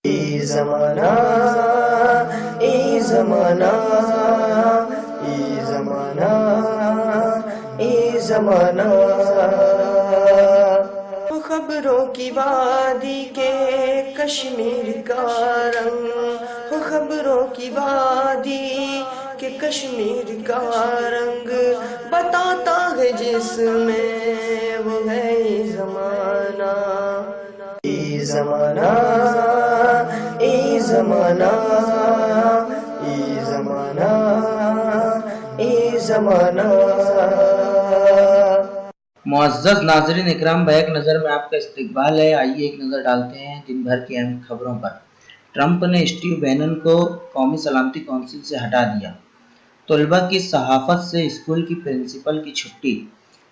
ای زمانہ ای زمانہ ای زمانہ ای زمانہ، خبروں کی وادی کے کشمیر کا رنگ، خبروں کی وادی کے کشمیر کا رنگ بتاتا ہے جس میں وہ ہے ای زمانہ، ای زمانہ ای زمانہ ای زمانہ ای زمانہ۔ معزز ناظرین اکرام، بیک نظر میں آپ کا استقبال ہے۔ آئیے ایک نظر ڈالتے ہیں دن بھر کی اہم خبروں پر۔ ٹرمپ نے اسٹیو بینن کو قومی سلامتی کونسل سے ہٹا دیا۔ طلبہ کی صحافت سے اسکول کی پرنسپل کی چھٹی۔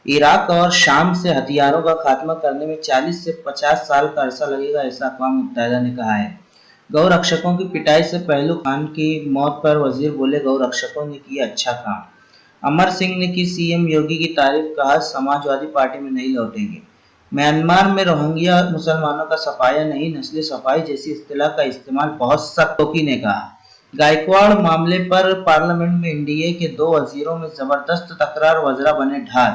عراق اور شام سے ہتھیاروں کا خاتمہ کرنے میں 40 سے 50 سال کا عرصہ لگے گا، ایسا اقوام متحدہ نے کہا ہے۔ گو رکشکوں کی پٹائی سے پہلو خان کی موت پر وزیر بولے، گو رکشکوں نے کیا اچھا کام۔ امر سنگھ نے کی سی ایم یوگی کی تعریف، کہا سماجوادی پارٹی میں نہیں لوٹیں گے۔ میانمار میں روہنگیا مسلمانوں کا صفایا نہیں، نسلی صفائی جیسی اصطلاح کا استعمال بہت سخت، توکی نے کہا۔ گائیکواڑ معاملے پر پارلیمنٹ میں این ڈی اے کے 2 وزیروں میں زبردست تکرار، وزراء بنے ڈھال۔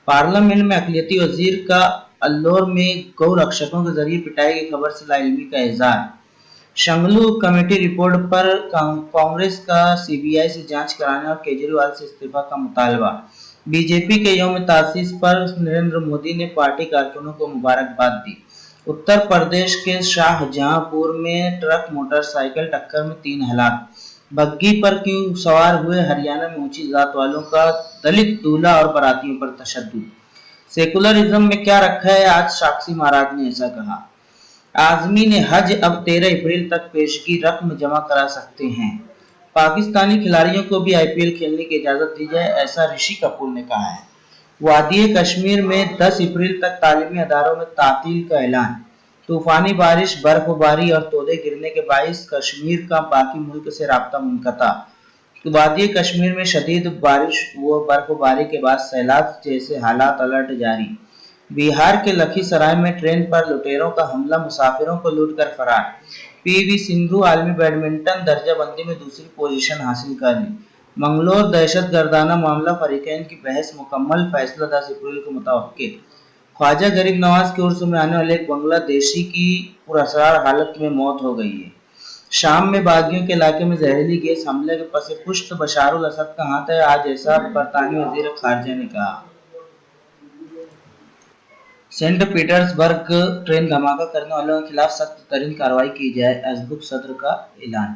پارلیمنٹ میں اقلیتی وزیر کا الور میں گو رکشکوں کے ذریعے پٹائی کی خبر سے لاعلمی کا اظہار۔ شنگلو کمیٹی رپورٹ پر کانگریس کا سی بی آئی سے جانچ کرانے اور کیجریوال سے استعفیٰ کا مطالبہ۔ بی جے پی کے یوم تاسیس پر نریندر مودی نے پارٹی کارکنوں کو مبارکباد دی۔ اتر پردیش کے شاہجہاں پور میں ٹرک موٹر سائیکل ٹکر میں 3 ہلاک۔ بگھی پر کیوں سوار ہوئے، ہریانہ میں اونچی ذات والوں کا دلت دولہا اور براتیوں پر تشدد۔ سیکولرزم میں کیا رکھا ہے، آج ساکشی مہاراج نے ایسا کہا۔ عازمین حج اب 13 اپریل تک پیشگی رقم جمع کرا سکتے ہیں۔ پاکستانی کھلاڑیوں کو بھی آئی پی ایل کھیلنے کی اجازت دی جائے، ایسا رشی کپور نے کہا ہے۔ وادی کشمیر میں 10 اپریل تک تعلیمی اداروں میں تعطیل کا اعلان۔ طوفانی بارش، برف باری اور تودے گرنے کے باعث کشمیر کا باقی ملک سے رابطہ منقطع۔ وادی کشمیر میں شدید بارش و برف باری کے بعد سیلاب جیسے حالات، الرٹ جاری۔ بہار کے لکھی سرائے میں ٹرین پر لٹیروں کا حملہ، مسافروں کو لوٹ کر فرار۔ پی وی سندھو عالمی بیڈمنٹن درجہ بندی میں دوسری پوزیشن حاصل کر لی۔ منگلور دہشت گردانہ معاملہ، فریقین کی بحث مکمل، فیصلہ 10 اپریل کو متوقع۔ خواجہ غریب نواز کے عرس میں آنے والے ایک بنگلہ دیشی کی پراسرار حالت میں موت ہو گئی ہے۔ شام میں باغیوں کے علاقے میں زہریلی گیس حملے کے پس پشت بشار الاسد کا ہاتھ ہے، آج ایسا برطانوی وزیر خارجہ نے کہا۔ سینٹ پیٹرز برگ ٹرین دھماکہ کرنے والوں کے خلاف سخت ترین کارروائی کی جائے، ازبک صدر کا اعلان۔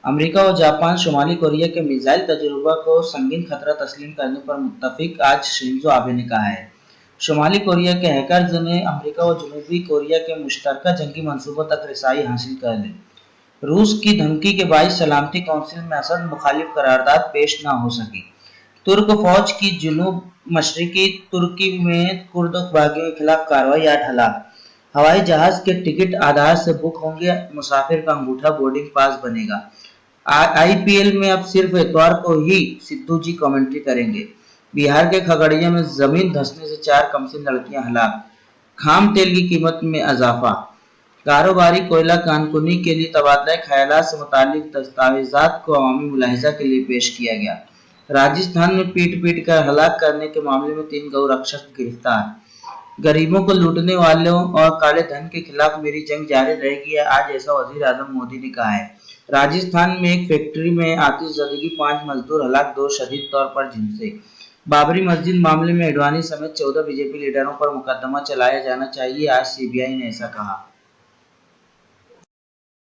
امریکہ و جاپان شمالی کوریا کے میزائل تجربہ کو سنگین خطرہ تسلیم کرنے پر متفق، آج شنزو آبے نے کہا ہے۔ شمالی کوریا کے ہیکرز نے امریکہ و جنوبی کوریا کے مشترکہ جنگی منصوبوں تک رسائی حاصل کر لی۔ روس کی دھمکی کے باعث سلامتی کونسل میں اسد مخالف قرارداد پیش نہ ہو سکی۔ ترک فوج کی جنوب مشرقی ترکی میں کرد باغیوں کے خلاف کارروائی، 8 ہلاک۔ ہوائی جہاز کے ٹکٹ آدھار سے بک ہوں گے، مسافر کا انگوٹھا بورڈنگ پاس بنے گا۔ آئی پی ایل میں اب صرف اتوار کو ہی سدھو جی کمنٹری کریں گے۔ بہار کے کھگڑیا میں زمین دھنسنے سے 4 کمسن لڑکیاں ہلاک۔ خام تیل کی قیمت میں اضافہ۔ کاروباری کوئلہ کانکنی کے لیے تبادلہ خیالات سے متعلق دستاویزات کو عوامی ملاحظہ کے لیے پیش کیا گیا۔ راجستھان میں پیٹ کر ہلاک کرنے کے معاملے میں 3 گو رکشک گرفتار۔ غریبوں کو لوٹنے والوں اور کالے دھن کے خلاف میری جنگ جاری رہے گی، آج ایسا وزیر اعظم مودی نے کہا ہے۔ راجستھان میں ایک فیکٹری میں آتش زدگی، 5 مزدور ہلاک، 2 شدید طور پر جھلسے۔ بابری مسجد معاملے میں اڈوانی سمیت 14 بی جے پی لیڈروں پر مقدمہ چلایا جانا چاہیے، آج سی بی آئی نے ایسا کہا۔